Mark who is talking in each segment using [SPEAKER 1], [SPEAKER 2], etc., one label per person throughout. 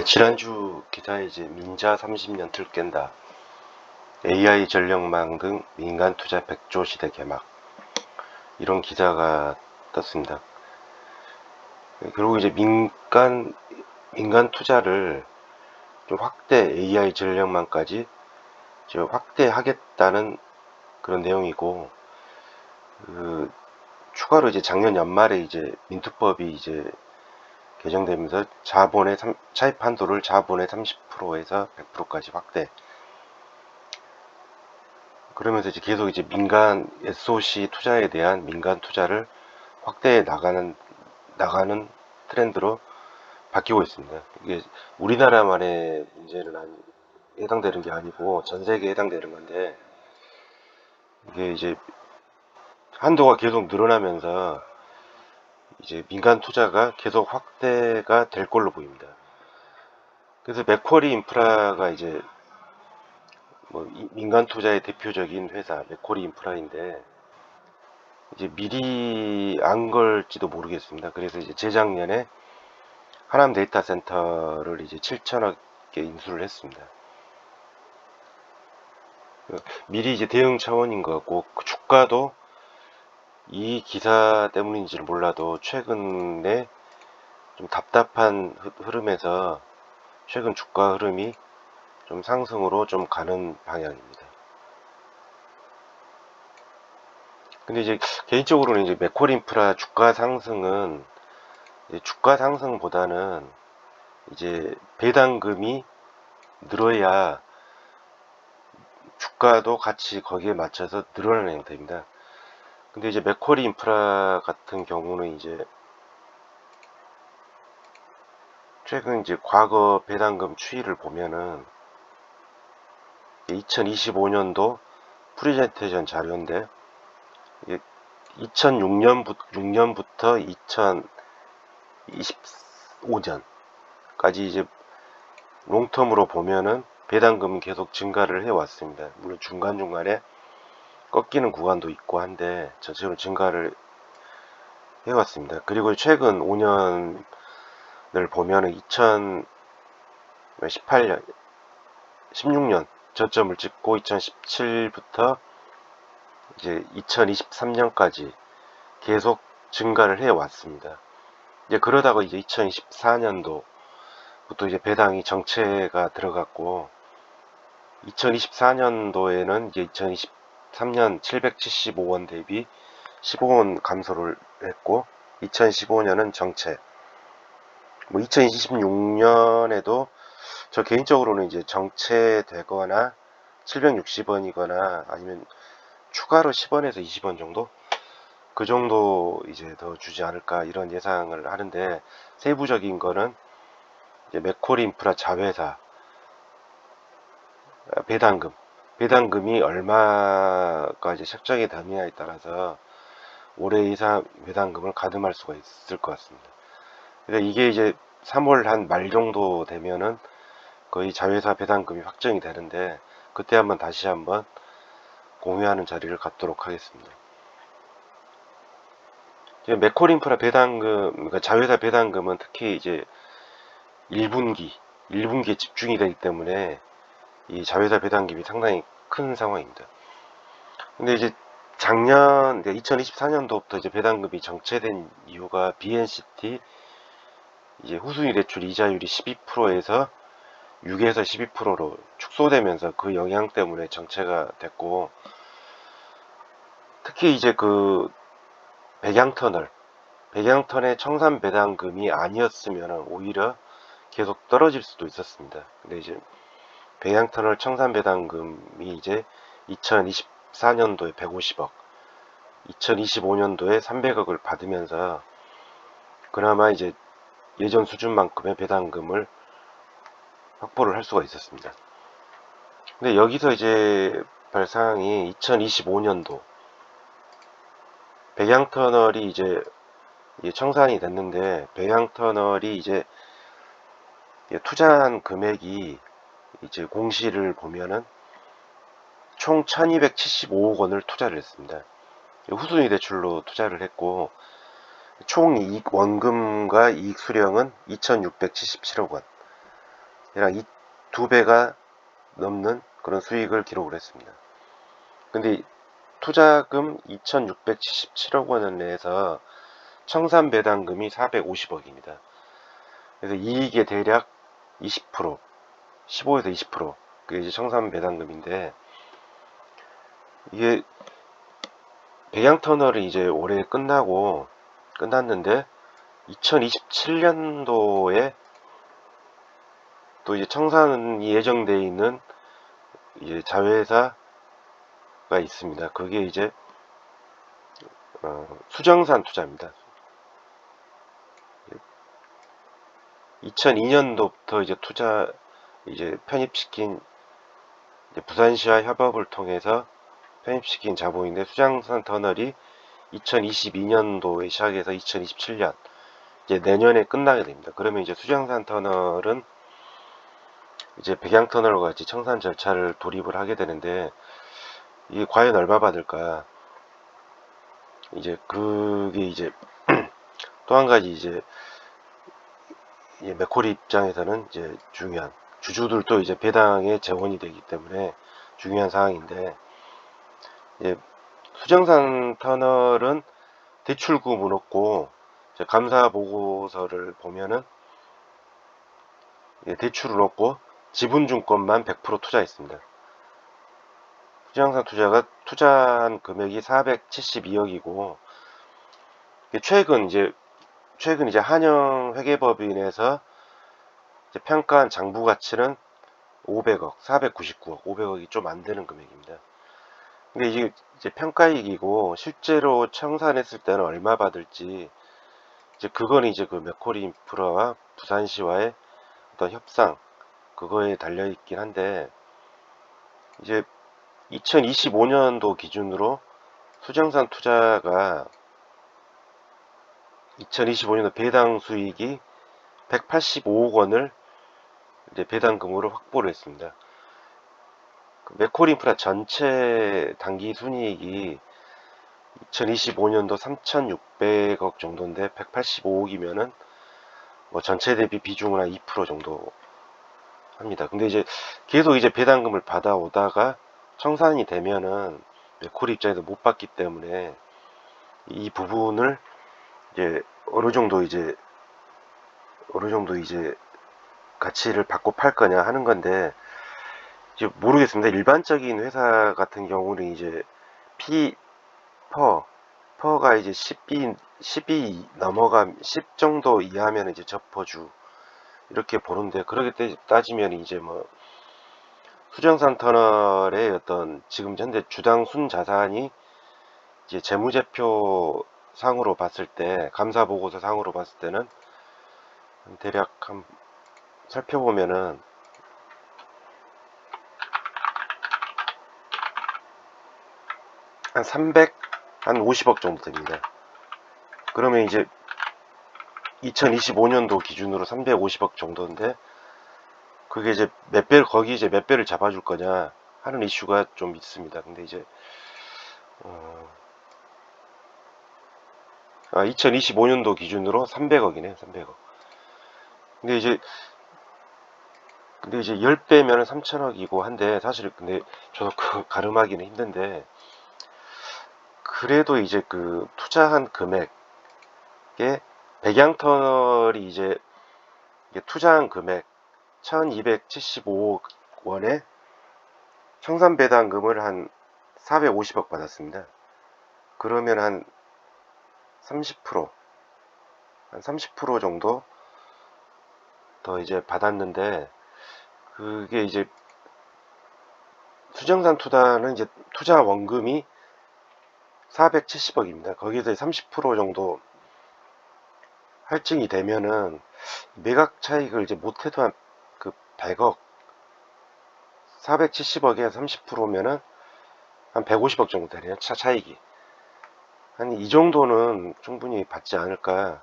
[SPEAKER 1] 지난주 기사에 이제 민자 30년 틀 깬다, AI 전력망 등 민간 투자 100조 시대 개막, 이런 기사가 떴습니다. 그리고 이제 민간 투자를 좀 AI 전력망까지 확대하겠다는 그런 내용이고, 추가로 이제 작년 연말에 이제 민투법이 이제 개정되면서 차입 한도를 자본의 30%에서 100%까지 확대. 그러면서 이제 계속 이제 민간 SOC 투자에 대한 민간 투자를 확대해 나가는 트렌드로 바뀌고 있습니다. 이게 우리나라만의 문제는 해당되는 게 아니고 전 세계에 해당되는 건데, 이게 이제 한도가 계속 늘어나면서 이제 민간 투자가 계속 확대가 될 걸로 보입니다. 그래서 맥쿼리 인프라가 이제 민간 투자의 대표적인 회사 맥쿼리 인프라인데, 이제 미리 안 걸지도 모르겠습니다. 그래서 이제 재작년에 하남 데이터 센터를 이제 7천억에 인수를 했습니다. 미리 이제 대응 차원인 것 같고, 그 주가도 이 기사 때문인지는 몰라도 최근에 좀 답답한 흐름에서 최근 주가 흐름이 좀 상승으로 좀 가는 방향입니다. 근데 이제 개인적으로는 이제 맥쿼리 인프라 주가 상승은 주가 상승보다는 이제 배당금이 늘어야 주가도 같이 거기에 맞춰서 늘어나는 형태입니다. 근데 이제 맥쿼리 인프라 같은 경우는 이제 최근 이제 과거 배당금 추이를 보면은 2025년도 프리젠테이션 자료인데, 2006년부터 2025년까지 이제 롱텀으로 보면은 배당금은 계속 증가를 해 왔습니다. 물론 중간중간에 꺾이는 구간도 있고 한데 전체적으로 증가를 해 왔습니다. 그리고 최근 5년을 보면은 2018년 16년 저점을 찍고 2017부터 이제 2023년까지 계속 증가를 해 왔습니다. 이제 그러다가 이제 2024년도부터 이제 배당이 정체가 들어갔고, 2024년도에는 이제 2023년 775원 대비 15원 감소를 했고, 2015년은 정체. 2026년에도 저 개인적으로는 이제 정체되거나 760원이거나 아니면 추가로 10원에서 20원 정도? 그 정도 이제 더 주지 않을까, 이런 예상을 하는데, 세부적인 거는 이제 맥쿼리 인프라 자회사 배당금이 얼마가 이제 책정이 되느냐에 따라서 올해 이상 배당금을 가늠할 수가 있을 것 같습니다. 그러니까 이게 이제 3월 한 말 정도 되면은 거의 자회사 배당금이 확정이 되는데, 그때 다시 한번 공유하는 자리를 갖도록 하겠습니다. 맥쿼리 인프라 배당금, 그러니까 자회사 배당금은 특히 이제 1분기에 집중이 되기 때문에 이 자회사 배당금이 상당히 큰 상황입니다. 근데 이제 작년 2024년도부터 이제 배당금이 정체된 이유가 BNCT 이제 후순위 대출 이자율이 12%에서 6에서 12%로 축소되면서 그 영향 때문에 정체가 됐고, 특히 이제 그 백양턴의 청산 배당금이 아니었으면 오히려 계속 떨어질 수도 있었습니다. 근데 이제 백양터널 청산 배당금이 이제 2024년도에 150억, 2025년도에 300억을 받으면서 그나마 이제 예전 수준만큼의 배당금을 확보를 할 수가 있었습니다. 근데 여기서 이제 발상이 2025년도 백양터널이 이제 청산이 됐는데, 백양터널이 이제 투자한 금액이 이제 공시를 보면은 총 1275억 원을 투자를 했습니다. 후순위 대출로 투자를 했고, 총 이익 원금과 이익 수령은 2677억 원. 얘랑 2배가 넘는 그런 수익을 기록을 했습니다. 근데 투자금 2677억 원을 내서 청산 배당금이 450억입니다. 그래서 이익의 대략 20%, 15에서 20%, 그게 이제 청산 배당금인데, 이게 백양터널이 이제 올해 끝났는데 2027년도에 또 이제 청산이 예정되어 있는 이제 자회사가 있습니다. 그게 이제 수정산 투자입니다. 2002년도부터 이제 편입시킨 부산시와 협업을 통해서 편입시킨 자본인데, 수정산 터널이 2022년도에 시작해서 2027년 이제 내년에 끝나게 됩니다. 그러면 이제 수정산 터널은 이제 백양터널과 같이 청산 절차를 돌입을 하게 되는데, 이게 과연 얼마 받을까? 이제 그게 이제 또 한 가지 이제 맥코리 입장에서는 이제 중요한, 주주들도 이제 배당의 재원이 되기 때문에 중요한 사항인데, 이제 수정산 터널은 대출금은 없고, 감사 보고서를 보면은 대출은 없고 지분증권만 100% 투자했습니다. 수정산 투자가 투자한 금액이 472억이고, 최근 이제 한영 회계법인에서 이제 평가한 장부 가치는 500억, 499억, 500억이 좀 안 되는 금액입니다. 근데 이게 이제 평가이익이고, 실제로 청산했을 때는 얼마 받을지, 이제 그건 이제 그 맥코리 인프라와 부산시와의 어떤 협상, 그거에 달려 있긴 한데, 이제 2025년도 기준으로 수정산 투자가 2025년도 배당 수익이 185억 원을 이제 배당금으로 확보를 했습니다. 맥코리 인프라 전체 단기 순이익이 2025년도 3,600억 정도인데, 185억이면은 뭐 전체 대비 비중은 한 2% 정도 합니다. 근데 이제 계속 이제 배당금을 받아오다가 청산이 되면은 맥코리 입장에서 못 받기 때문에, 이 부분을 이제 어느 정도 이제 가치를 받고 팔 거냐 하는 건데, 이제 모르겠습니다. 일반적인 회사 같은 경우는 이제 퍼가 이제 10이 넘어가 10 정도 이하면 이제 접어주, 이렇게 보는데, 그렇게 따지면 이제 뭐 수정산 터널의 어떤 지금 현재 주당 순자산이 이제 재무제표 상으로 봤을 때, 감사보고서 상으로 봤을 때는 대략 살펴보면은 한 50억 정도 됩니다. 그러면 이제 2025년도 기준으로 350억 정도인데, 그게 이제 거기 이제 몇 배를 잡아줄 거냐 하는 이슈가 좀 있습니다. 근데 이제 2025년도 기준으로 300억이네요. 300억. 근데 이제 10배면 3천억이고 한데, 사실 근데 저도 그 가름하기는 힘든데, 그래도 이제 그 투자한 금액에 백양터널이 이제 투자한 금액 1275억 원에 청산배당금을 한 450억 받았습니다. 그러면 한 30%, 한 30% 정도 더 이제 받았는데, 그게 이제 수정산 투자는 이제 투자 원금이 470억입니다. 거기에서 30% 정도 할증이 되면은 매각 차익을 이제 못해도 한 그 100억, 470억에 30%면은 한 150억 정도 되네요. 차익이. 한 이 정도는 충분히 받지 않을까,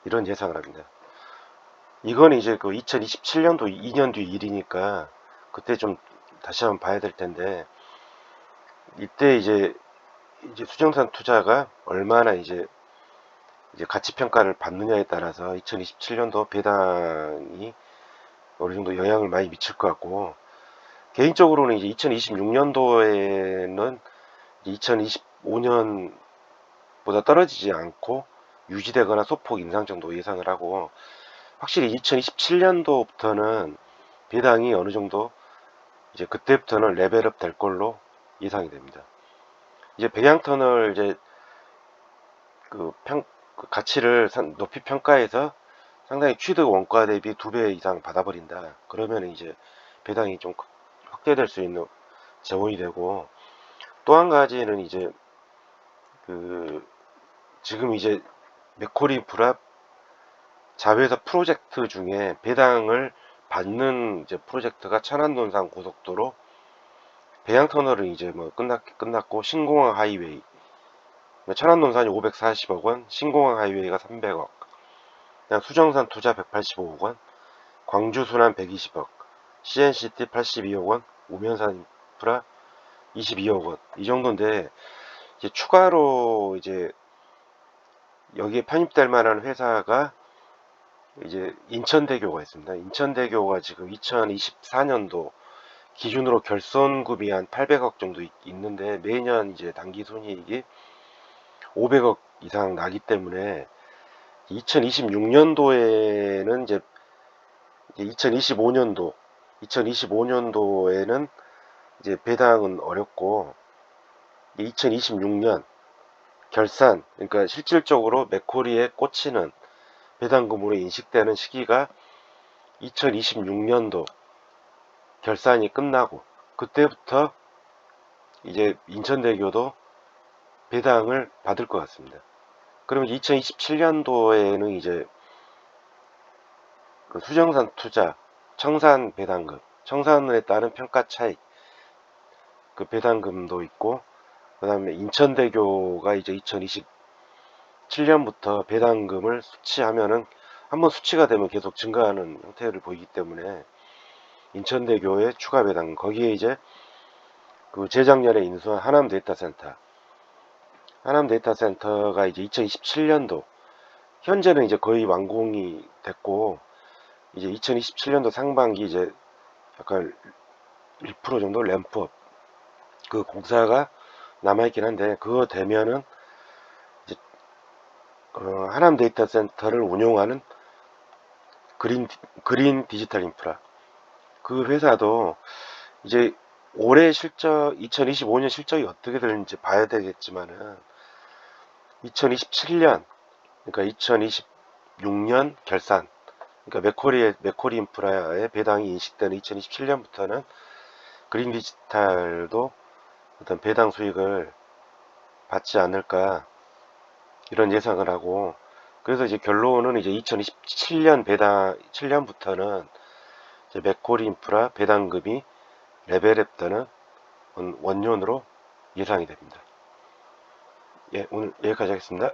[SPEAKER 1] 이런 예상을 합니다. 이건 이제 그 2027년도 2년 뒤 일이니까 그때 좀 다시 한번 봐야 될 텐데, 이때 이제 수정산 투자가 얼마나 이제 가치 평가를 받느냐에 따라서 2027년도 배당이 어느 정도 영향을 많이 미칠 것 같고, 개인적으로는 이제 2026년도에는 2025년보다 떨어지지 않고 유지되거나 소폭 인상 정도 예상을 하고, 확실히 2027년도부터는 배당이 어느 정도 이제 그때부터는 레벨업 될 걸로 예상이 됩니다. 이제 백양터널 이제 그 가치를 높이 평가해서 상당히 취득 원가 대비 2배 이상 받아버린다. 그러면 이제 배당이 좀 확대될 수 있는 자원이 되고, 또 한 가지는 이제 그 지금 이제 맥코리 인프라 자회사 프로젝트 중에 배당을 받는 이제 프로젝트가 천안논산 고속도로, 배양터널은 이제 뭐 끝났고, 신공항 하이웨이, 천안논산이 540억 원, 신공항 하이웨이가 300억, 그냥 수정산 투자 185억 원, 광주 순환 120억, CNCT 82억 원, 우면산 인프라 22억 원, 이 정도인데, 이제 추가로 이제 여기에 편입될 만한 회사가 이제 인천대교가 있습니다. 인천대교가 지금 2024년도 기준으로 결손금이 한 800억 정도 있는데, 매년 이제 당기 손익이 500억 이상 나기 때문에 2026년도에는 이제 2025년도에는 이제 배당은 어렵고, 2026년 결산, 그러니까 실질적으로 맥코리에 꽂히는 배당금으로 인식되는 시기가 2026년도 결산이 끝나고, 그때부터 이제 인천대교도 배당을 받을 것 같습니다. 그러면 2027년도에는 이제 그 수정산 투자, 청산 배당금, 청산에 따른 평가 차익, 그 배당금도 있고, 그 다음에 인천대교가 이제 2027년부터 배당금을 수취하면은, 한번 수치가 되면 계속 증가하는 형태를 보이기 때문에, 인천대교의 추가 배당, 거기에 이제 그 재작년에 인수한 하남데이터센터가 이제 2027년도, 현재는 이제 거의 완공이 됐고, 이제 2027년도 상반기 이제 약간 1% 정도 램프업, 그 공사가 남아있긴 한데, 그거 되면은 이제 하남 데이터 센터를 운용하는 그린 디지털 인프라, 그 회사도 이제 올해 실적, 2025년 실적이 어떻게 되는지 봐야 되겠지만은, 2027년, 그러니까 2026년 결산, 그러니까 맥코리 인프라의 배당이 인식되는 2027년부터는 그린 디지털도 어떤 배당 수익을 받지 않을까, 이런 예상을 하고, 그래서 이제 결론은 이제 2027년 7년부터는 이제 맥코리 인프라 배당금이 레벨업 되는 원년으로 예상이 됩니다. 예, 오늘 여기까지 하겠습니다.